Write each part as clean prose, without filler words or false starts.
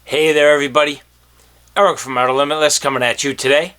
Hey there everybody, Eric from Outer Limitless coming at you today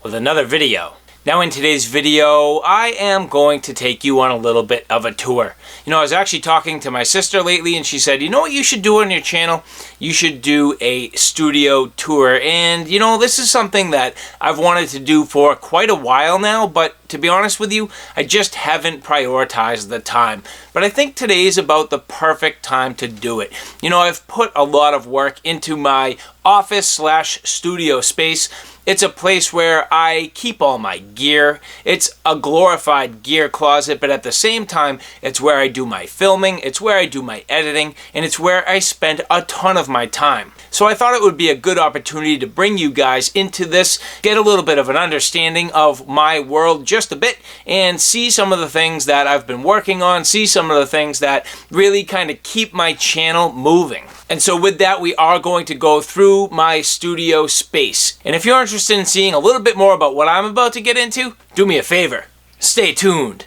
with another video. Now in today's video, I am going to take you on a little bit of a tour. You know, I was actually talking to my sister lately and she said, you know what you should do on your channel? You should do a studio tour. And you know, this is something that I've wanted to do for quite a while now, but to be honest with you, I just haven't prioritized the time. But I think today is about the perfect time to do it. You know, I've put a lot of work into my office/studio space. It's a place where I keep all my gear. It's a glorified gear closet, but at the same time, it's where I do my filming, it's where I do my editing, and it's where I spend a ton of my time. So I thought it would be a good opportunity to bring you guys into this, get a little bit of an understanding of my world just a bit, and see some of the things that I've been working on, see some of the things that really kind of keep my channel moving. And so with that, we are going to go through my studio space. And if you're interested in seeing a little bit more about what I'm about to get into, do me a favor, stay tuned.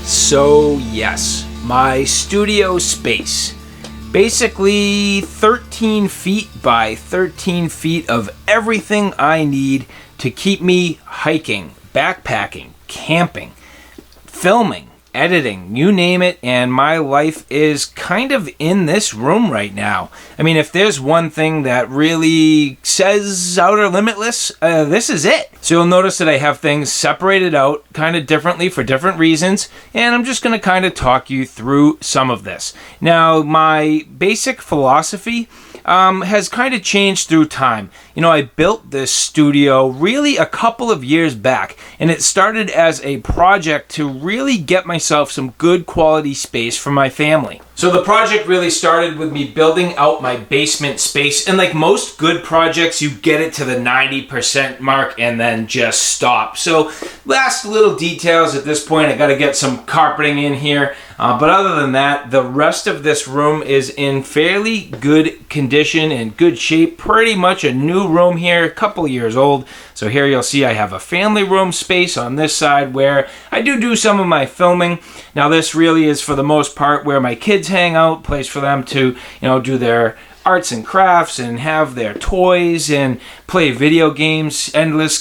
So yes, my studio space. Basically 13 feet by 13 feet of everything I need to keep me hiking, backpacking, camping, filming, editing, you name it, and my life is kind of in this room right now. I mean, if there's one thing that really says Outer Limitless, this is it. So you'll notice that I have things separated out kind of differently for different reasons, and I'm just going to kind of talk you through some of this. Now, my basic philosophy has kind of changed through time. You know, I built this studio really a couple of years back, and it started as a project to really get myself some good quality space for my family. So the project really started with me building out my basement space, and like most good projects, you get it to the 90% mark and then just stop. So last little details at this point, I got to get some carpeting in here, but other than that, the rest of this room is in fairly good condition and good shape. Pretty much a new room here, a couple years old. So here you'll see I have a family room space on this side where I do some of my filming. Now this really is for the most part where my kids hang out, place for them to, you know, do their arts and crafts and have their toys and play video games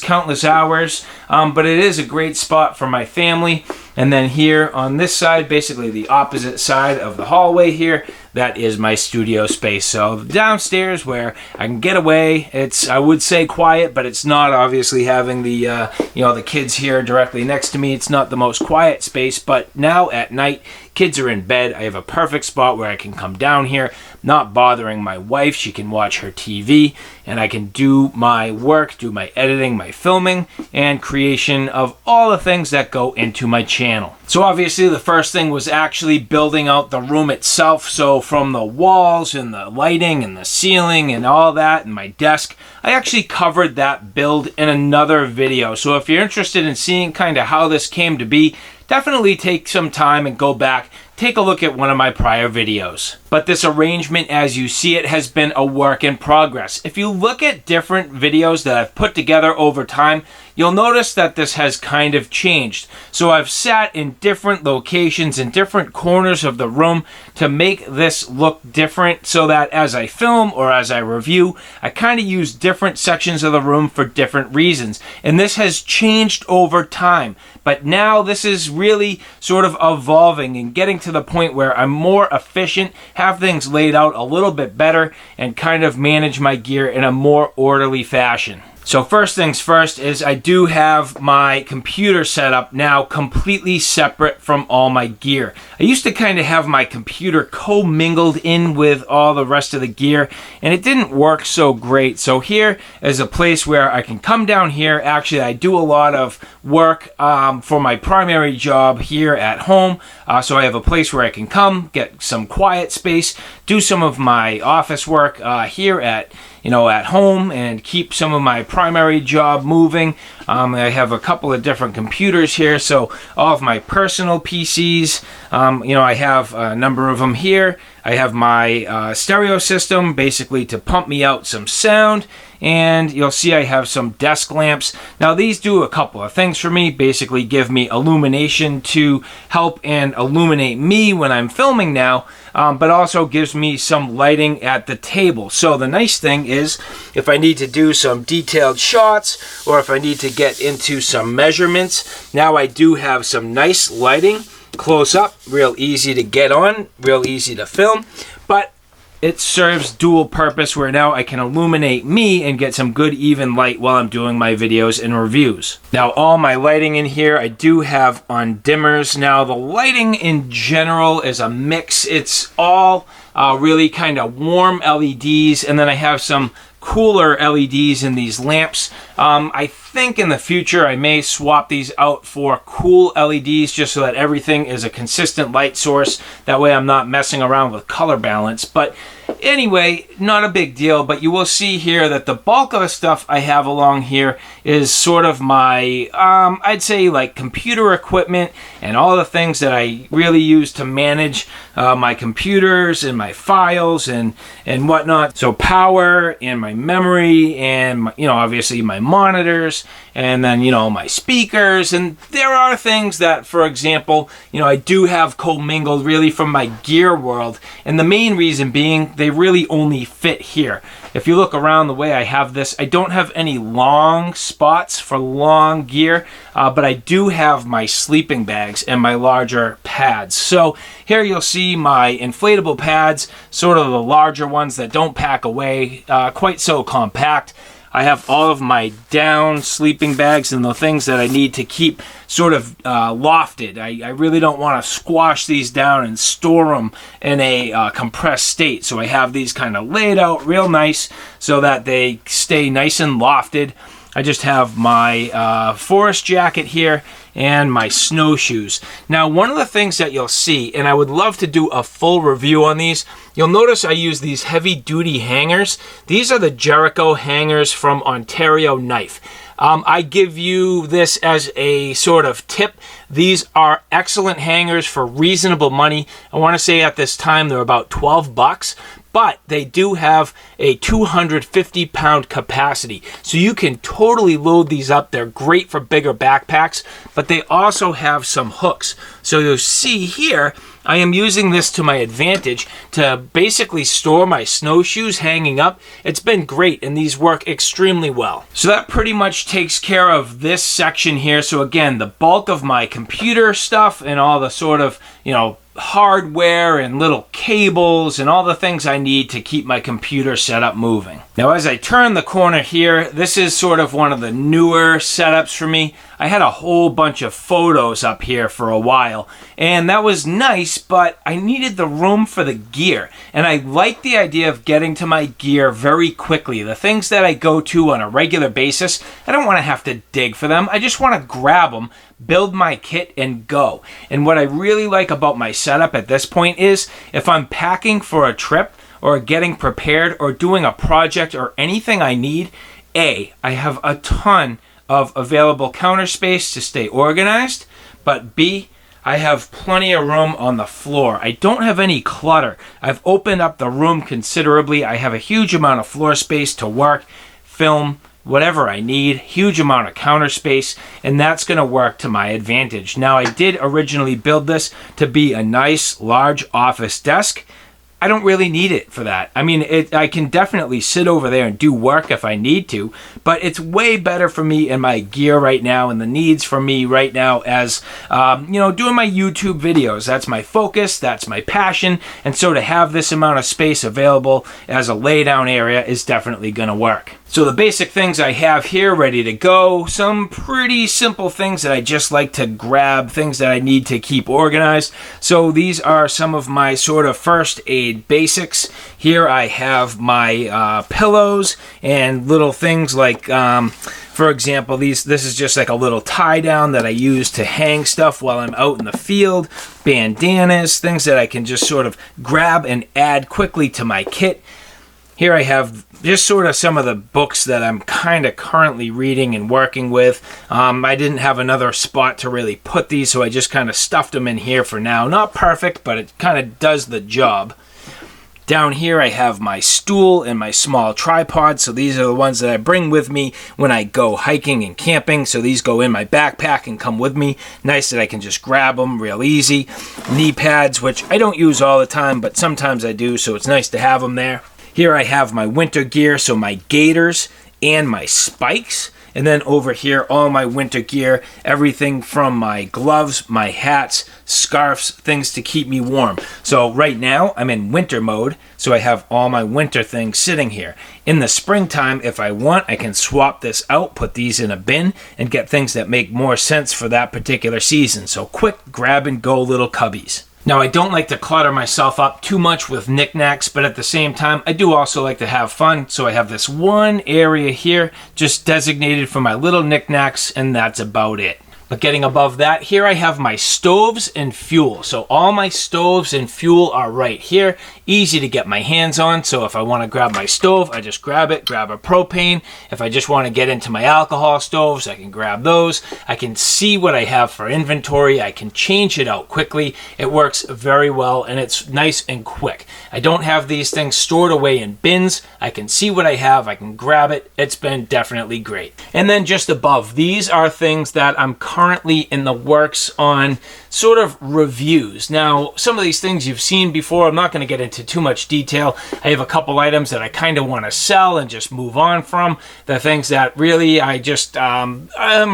countless hours. But it is a great spot for my family. And then here on this side, basically the opposite side of the hallway here, that is my studio space. So downstairs where I can get away, it's, I would say quiet, but it's not, obviously having the, you know, the kids here directly next to me. It's not the most quiet space, but now at night, kids are in bed. I have a perfect spot where I can come down here, not bothering my wife. She can watch her TV and I can do my work, do my editing, my filming, and creation of all the things that go into my channel. So obviously the first thing was actually building out the room itself. So from the walls and the lighting and the ceiling and all that and my desk, I actually covered that build in another video. So if you're interested in seeing kind of how this came to be, definitely take some time and go back, take a look at one of my prior videos. But this arrangement as you see it has been a work in progress. If you look at different videos that I've put together over time, you'll notice that this has kind of changed. So I've sat in different locations in different corners of the room to make this look different so that as I film or as I review, I kind of use different sections of the room for different reasons. And this has changed over time. But now this is really sort of evolving and getting to the point where I'm more efficient, have things laid out a little bit better, and kind of manage my gear in a more orderly fashion. So first things first is I do have my computer set up now completely separate from all my gear. I used to kind of have my computer commingled in with all the rest of the gear and it didn't work so great. So here is a place where I can come down here. Actually, I do a lot of work for my primary job here at home. So I have a place where I can come, get some quiet space, do some of my office work here at home and keep some of my primary job moving. I have a couple of different computers here, so all of my personal PCs, I have a number of them here. I have my stereo system basically to pump me out some sound, and you'll see I have some desk lamps. Now these do a couple of things for me, basically give me illumination to help and illuminate me when I'm filming now, but also gives me some lighting at the table. So the nice thing is, if I need to do some detailed shots, or if I need to get into some measurements, now I do have some nice lighting close up, real easy to get on, real easy to film, but it serves dual purpose where now I can illuminate me and get some good even light while I'm doing my videos and reviews. Now all my lighting in here I do have on dimmers. Now the lighting in general is a mix. It's all really kind of warm LEDs, and then I have some cooler LEDs in these lamps. I think in the future I may swap these out for cool LEDs just so that everything is a consistent light source. That way I'm not messing around with color balance. But anyway, not a big deal, but you will see here that the bulk of the stuff I have along here is sort of my, I'd say like computer equipment and all the things that I really use to manage my computers and my files and whatnot. So power and my memory and my, obviously my monitors, and then my speakers. And there are things that, for example, I do have commingled really from my gear world, and the main reason being they really only fit here. If you look around the way I have this, I don't have any long spots for long gear, but I do have my sleeping bags and my larger pads. So here you'll see my inflatable pads, sort of the larger ones that don't pack away, quite so compact. I have all of my down sleeping bags and the things that I need to keep sort of lofted. I really don't want to squash these down and store them in a compressed state. So I have these kind of laid out real nice so that they stay nice and lofted. I just have my forest jacket here and my snowshoes. Now, one of the things that you'll see, and I would love to do a full review on these, you'll notice I use these heavy-duty hangers. These are the Jericho Hangers from Ontario Knife. I give you this as a sort of tip. These are excellent hangers for reasonable money. I want to say at this time they're about 12 bucks. But they do have a 250-pound capacity, so you can totally load these up. They're great for bigger backpacks, but they also have some hooks. So you'll see here, I am using this to my advantage to basically store my snowshoes hanging up. It's been great, and these work extremely well. So that pretty much takes care of this section here. So again, the bulk of my computer stuff and all the sort of, hardware and little cables and all the things I need to keep my computer setup moving. Now, as I turn the corner here, this is sort of one of the newer setups for me. I had a whole bunch of photos up here for a while, and that was nice, but I needed the room for the gear, and I like the idea of getting to my gear very quickly. The things that I go to on a regular basis, I don't want to have to dig for them. I just want to grab them, build my kit, and go. And what I really like about my setup at this point is if I'm packing for a trip or getting prepared or doing a project or anything I need, I have a ton of available counter space to stay organized, but B, I have plenty of room on the floor. I don't have any clutter. I've opened up the room considerably. I have a huge amount of floor space to work, film, whatever I need, huge amount of counter space, and that's going to work to my advantage. Now, I did originally build this to be a nice, large office desk. I don't really need it for that. I mean, I can definitely sit over there and do work if I need to, but it's way better for me and my gear right now and the needs for me right now as, doing my YouTube videos. That's my focus, that's my passion, and so to have this amount of space available as a lay down area is definitely going to work. So the basic things I have here ready to go, some pretty simple things that I just like to grab, things that I need to keep organized. So these are some of my sort of first aid basics. Here I have my pillows and little things like, for example, this is just like a little tie down that I use to hang stuff while I'm out in the field, bandanas, things that I can just sort of grab and add quickly to my kit. Here I have just sort of some of the books that I'm kind of currently reading and working with. I didn't have another spot to really put these, so I just kind of stuffed them in here for now. Not perfect, but it kind of does the job. Down here I have my stool and my small tripod. So these are the ones that I bring with me when I go hiking and camping. So these go in my backpack and come with me. Nice that I can just grab them real easy. Knee pads, which I don't use all the time, but sometimes I do, so it's nice to have them there. Here I have my winter gear, so my gaiters and my spikes. And then over here, all my winter gear, everything from my gloves, my hats, scarves, things to keep me warm. So right now, I'm in winter mode, so I have all my winter things sitting here. In the springtime, if I want, I can swap this out, put these in a bin, and get things that make more sense for that particular season. So quick grab and go little cubbies. Now, I don't like to clutter myself up too much with knickknacks, but at the same time, I do also like to have fun. So I have this one area here just designated for my little knickknacks, and that's about it. But getting above that, here I have my stoves and fuel. So all my stoves and fuel are right here. Easy to get my hands on. So if I want to grab my stove, I just grab it, grab a propane. If I just want to get into my alcohol stoves, I can grab those. I can see what I have for inventory. I can change it out quickly. It works very well, and it's nice and quick. I don't have these things stored away in bins. I can see what I have. I can grab it. It's been definitely great. And then just above, these are things that I'm currently in the works on sort of reviews. Now, some of these things you've seen before. I'm not going to get into too much detail. I have a couple items that I kind of want to sell and just move on from. The things that really I just I'm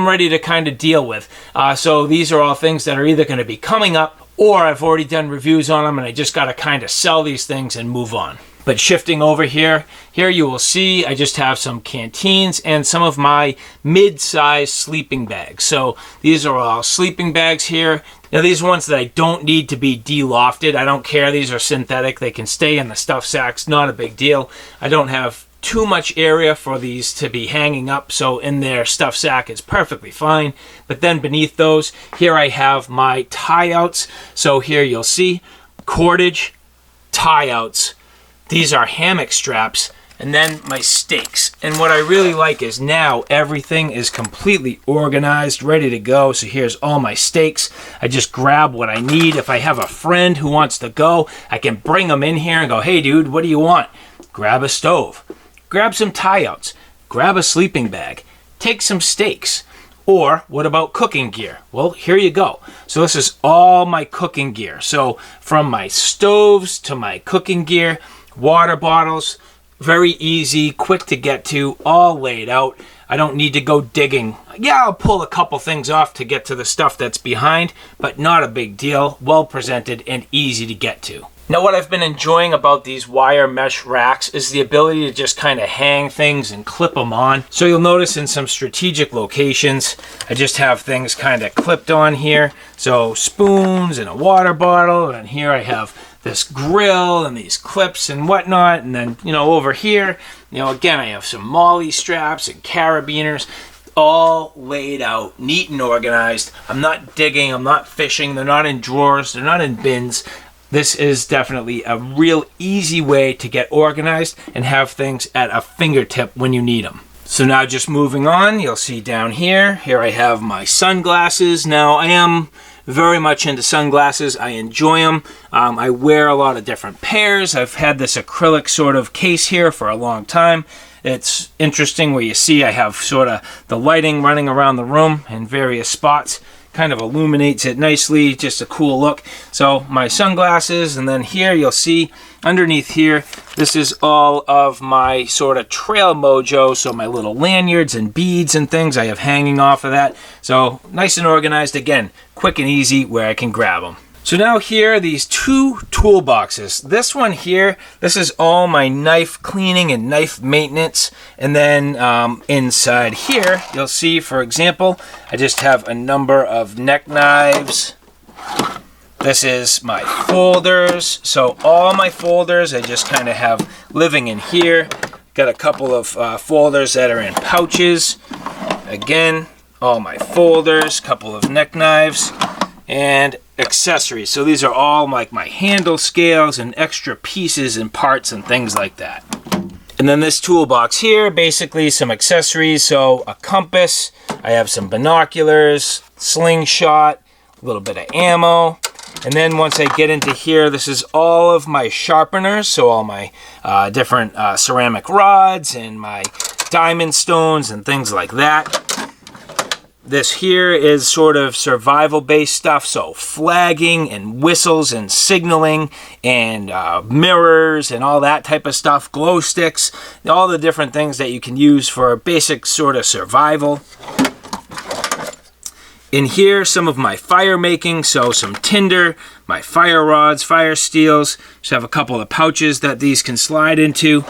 ready to kind of deal with. So these are all things that are either going to be coming up, or I've already done reviews on them and I just got to kind of sell these things and move on. But shifting over here you will see I just have some canteens and some of my mid-size sleeping bags. So these are all sleeping bags here. Now these are ones that I don't need to be de-lofted. I don't care. These are synthetic. They can stay in the stuff sacks. Not a big deal. I don't have too much area for these to be hanging up, so in their stuff sack is perfectly fine. But then beneath those, here I have my tie-outs. So here you'll see cordage, tie-outs. These are hammock straps, and then my stakes. And what I really like is now everything is completely organized, ready to go. So here's all my stakes. I just grab what I need. If I have a friend who wants to go, I can bring them in here and go, hey dude, what do you want? Grab a stove, grab some tie-outs, grab a sleeping bag, take some stakes. Or what about cooking gear? Well, here you go. So this is all my cooking gear. So from my stoves to my cooking gear, water bottles, very easy, quick to get to, all laid out. I don't need to go digging. Yeah, I'll pull a couple things off to get to the stuff that's behind, but not a big deal. Well presented and easy to get to. Now, what I've been enjoying about these wire mesh racks is the ability to just kind of hang things and clip them on. So you'll notice in some strategic locations, I just have things kind of clipped on here. So spoons and a water bottle, and here I have this grill and these clips and whatnot. And then, over here, again, I have some molly straps and carabiners, all laid out, neat and organized. I'm not digging, I'm not fishing, they're not in drawers, they're not in bins. This is definitely a real easy way to get organized and have things at a fingertip when you need them. So now just moving on, you'll see down here I have my sunglasses. Now I am very much into sunglasses. I enjoy them. I wear a lot of different pairs. I've had this acrylic sort of case here for a long time. It's interesting where you see I have sort of the lighting running around the room in various spots. Kind of illuminates it nicely, just a cool look. So my sunglasses, and then here you'll see underneath here, this is all of my sort of trail mojo. So my little lanyards and beads and things I have hanging off of that. So nice and organized, again, quick and easy where I can grab them. So now here are these two toolboxes. This one here, this is all my knife cleaning and knife maintenance. And then inside here, you'll see, for example, I just have a number of neck knives. This is my folders. So all my folders, I just kind of have living in here. Got a couple of folders that are in pouches. Again, all my folders, couple of neck knives, and accessories. So these are all like my handle scales and extra pieces and parts and things like that. And then this toolbox here, basically some accessories. So a compass, I have some binoculars, slingshot, a little bit of ammo, And then once I get into here, this is all of my sharpeners. So all my different ceramic rods and my diamond stones and things like that. This here is sort of survival-based stuff, so flagging and whistles and signaling and mirrors and all that type of stuff, glow sticks, all the different things that you can use for basic sort of survival. In here, some of my fire making, so some tinder, my fire rods, fire steels. Just have a couple of pouches that these can slide into.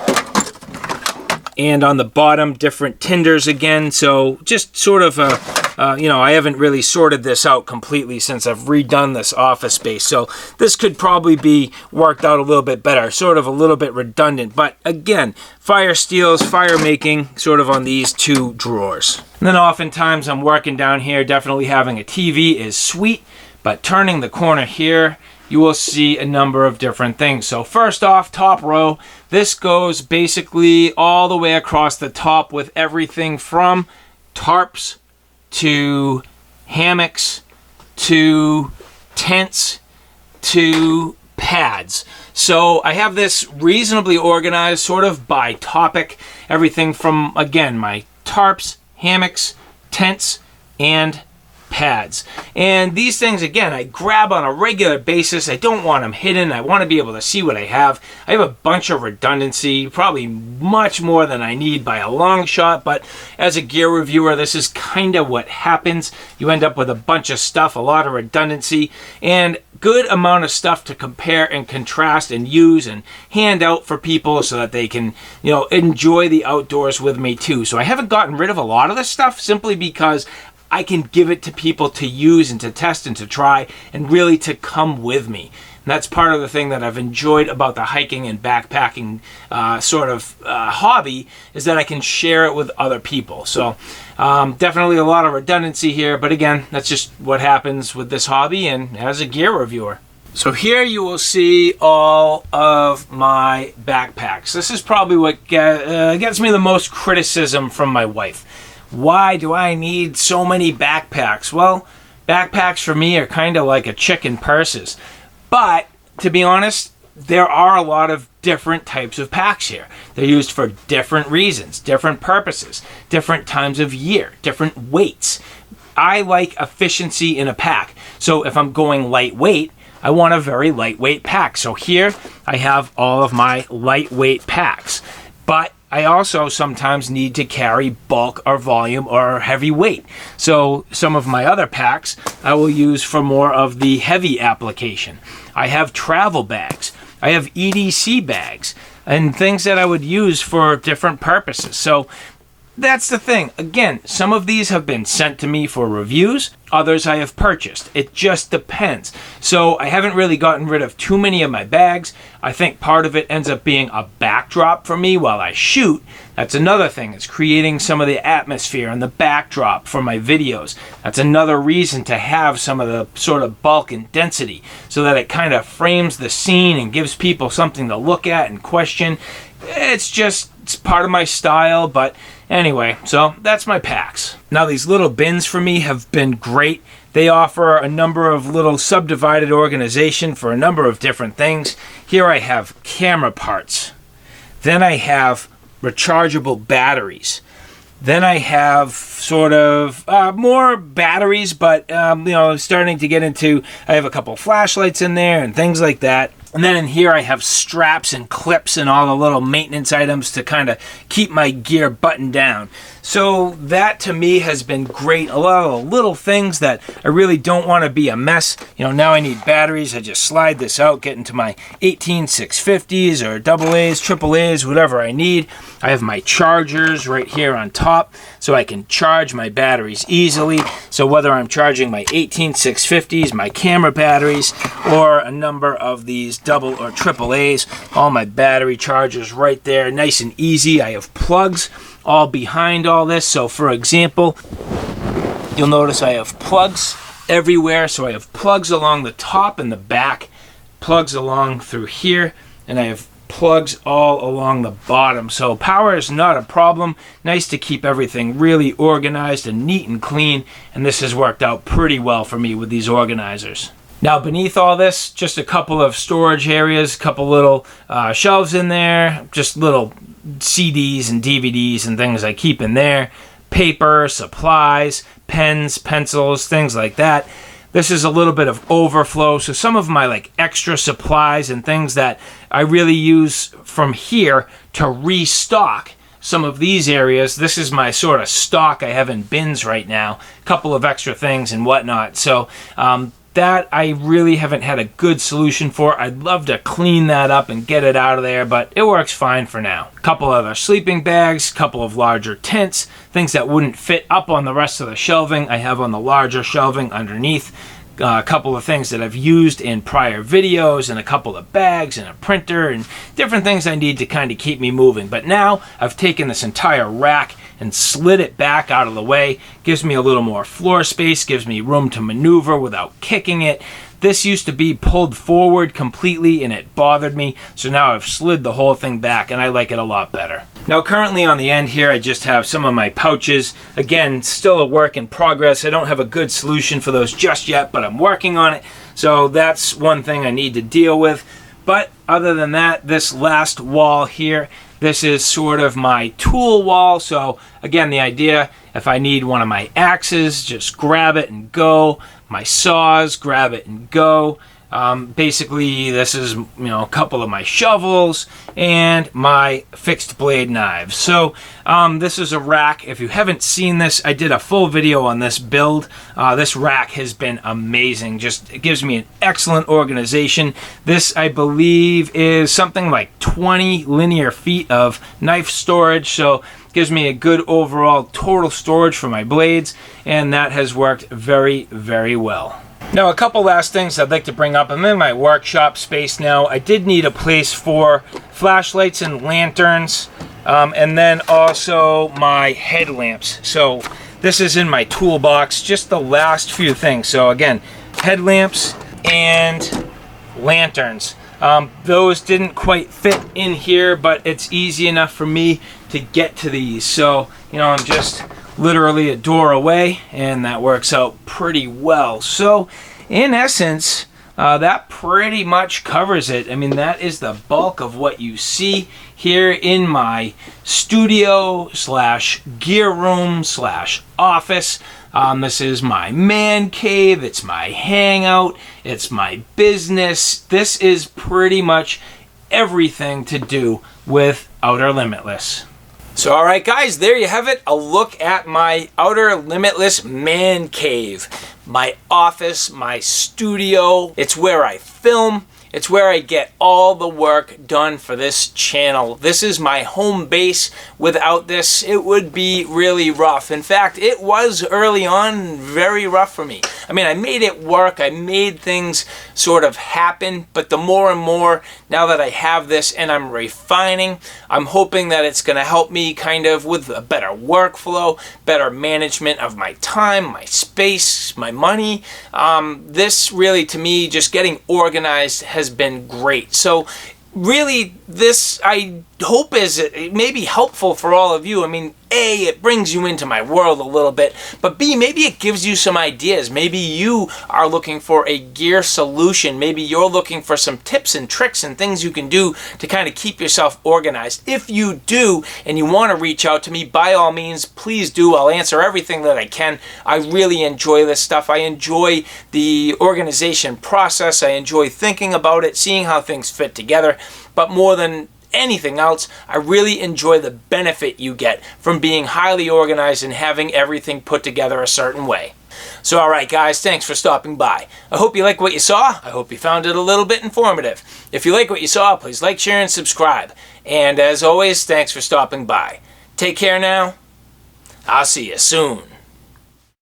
And on the bottom, different tinders again, so just sort of you know, I haven't really sorted this out completely since I've redone this office space. So this could probably be worked out a little bit better, sort of a little bit redundant. But again, fire steels, fire making, sort of on these two drawers. And then oftentimes I'm working down here, definitely having a TV is sweet, but turning the corner here, you will see a number of different things. So first off, top row, this goes basically all the way across the top with everything from tarps to hammocks, to tents, to pads. So I have this reasonably organized sort of by topic. Everything from, again, my tarps, hammocks, tents, and pads. And these things, again, I grab on a regular basis. I don't want them hidden. I want to be able to see what I have. I have a bunch of redundancy, probably much more than I need by a long shot, but as a gear reviewer, this is kind of what happens. You end up with a bunch of stuff, a lot of redundancy, and good amount of stuff to compare and contrast and use and hand out for people so that they can, you know, enjoy the outdoors with me too. So I haven't gotten rid of a lot of this stuff simply because I can give it to people to use and to test and to try and really to come with me. And that's part of the thing that I've enjoyed about the hiking and backpacking sort of hobby, is that I can share it with other people. So definitely a lot of redundancy here, but again, that's just what happens with this hobby and as a gear reviewer. So here you will see all of my backpacks. This is probably what gets me the most criticism from my wife. Why do I need so many backpacks? Well, backpacks for me are kind of like a chicken purses. But to be honest, there are a lot of different types of packs here. They're used for different reasons, different purposes, different times of year, different weights. I like efficiency in a pack. So if I'm going lightweight, I want a very lightweight pack. So here I have all of my lightweight packs. But I also sometimes need to carry bulk or volume or heavy weight. So some of my other packs I will use for more of the heavy application. I have travel bags. I have EDC bags and things that I would use for different purposes. So that's the thing. Again, some of these have been sent to me for reviews. Others I have purchased. It just depends. So I haven't really gotten rid of too many of my bags. I think part of it ends up being a backdrop for me while I shoot. That's another thing. It's creating some of the atmosphere and the backdrop for my videos. That's another reason to have some of the sort of bulk and density so that it kind of frames the scene and gives people something to look at and question. It's part of my style, but anyway, so that's my packs. Now these little bins for me have been great. They offer a number of little subdivided organization for a number of different things. Here I have camera parts. Then I have rechargeable batteries. Then I have sort of more batteries, but you know, starting to get into, I have a couple flashlights in there and things like that. And then in here I have straps and clips and all the little maintenance items to kind of keep my gear buttoned down. So that to me has been great. A lot of little things that I really don't want to be a mess. You know, now I need batteries. I just slide this out, get into my 18650s or AA's, AAA's, whatever I need. I have my chargers right here on top so I can charge my batteries easily. So whether I'm charging my 18650s, my camera batteries, or a number of these double or AAA's, all my battery chargers right there, nice and easy. I have plugs all behind all this. So for example, you'll notice I have plugs everywhere. So I have plugs along the top and the back, plugs along through here, and I have plugs all along the bottom. So power is not a problem. Nice to keep everything really organized and neat and clean, and this has worked out pretty well for me with these organizers. Now beneath all this, just a couple of storage areas, a couple little shelves in there, just little CDs and DVDs and things I keep in there, paper, supplies, pens, pencils, things like that. This is a little bit of overflow, so some of my like extra supplies and things that I really use from here to restock some of these areas. This is my sort of stock I have in bins right now, a couple of extra things and whatnot. So that I really haven't had a good solution for. I'd love to clean that up and get it out of there, but it works fine for now. A couple other sleeping bags, a couple of larger tents, things that wouldn't fit up on the rest of the shelving I have on the larger shelving underneath. A couple of things that I've used in prior videos, and a couple of bags and a printer and different things I need to kind of keep me moving. But now I've taken this entire rack and slid it back out of the way. Gives me a little more floor space, gives me room to maneuver without kicking it. This used to be pulled forward completely and it bothered me, so now I've slid the whole thing back and I like it a lot better. Now currently on the end here I just have some of my pouches. Again, still a work in progress. I don't have a good solution for those just yet, but I'm working on it. So that's one thing I need to deal with. But other than that, this last wall here, this is sort of my tool wall. So again, the idea, if I need one of my axes, just grab it and go. My saws, grab it and go. Basically, this is, a couple of my shovels and my fixed blade knives. So this is a rack. If you haven't seen this, I did a full video on this build. This rack has been amazing. It gives me an excellent organization. This, I believe, is something like 20 linear feet of knife storage. So gives me a good overall total storage for my blades, and that has worked very, very well. Now, a couple last things I'd like to bring up. I'm in my workshop space now. I did need a place for flashlights and lanterns, and then also my headlamps. So this is in my toolbox, just the last few things. So again, headlamps and lanterns. Those didn't quite fit in here, but it's easy enough for me to get to these. So, I'm just literally a door away, and that works out pretty well. So, in essence, that pretty much covers it. I mean, that is the bulk of what you see here in my studio / gear / office. This is my man cave, it's my hangout, it's my business. This is pretty much everything to do with Outer Limitless. So alright guys, there you have it, a look at my Outer Limitless man cave. My office, my studio, it's where I film. It's where I get all the work done for this channel. This is my home base. Without this, it would be really rough. In fact, it was early on very rough for me. I mean, I made it work. I made things sort of happen. But the more and more, now that I have this and I'm refining, I'm hoping that it's going to help me kind of with a better workflow, better management of my time, my space, my money. This really, to me, just getting organized has been great. So really, this I hope is maybe helpful for all of you. I mean, A, it brings you into my world a little bit, but B, maybe it gives you some ideas. Maybe you are looking for a gear solution. Maybe you're looking for some tips and tricks and things you can do to kind of keep yourself organized. If you do and you want to reach out to me, by all means, please do. I'll answer everything that I can. I really enjoy this stuff. I enjoy the organization process. I enjoy thinking about it, seeing how things fit together. But more than anything else, I really enjoy the benefit you get from being highly organized and having everything put together a certain way. So alright guys, thanks for stopping by. I hope you like what you saw. I hope you found it a little bit informative. If you like what you saw, please like, share, and subscribe. And as always, thanks for stopping by. Take care now. I'll see you soon.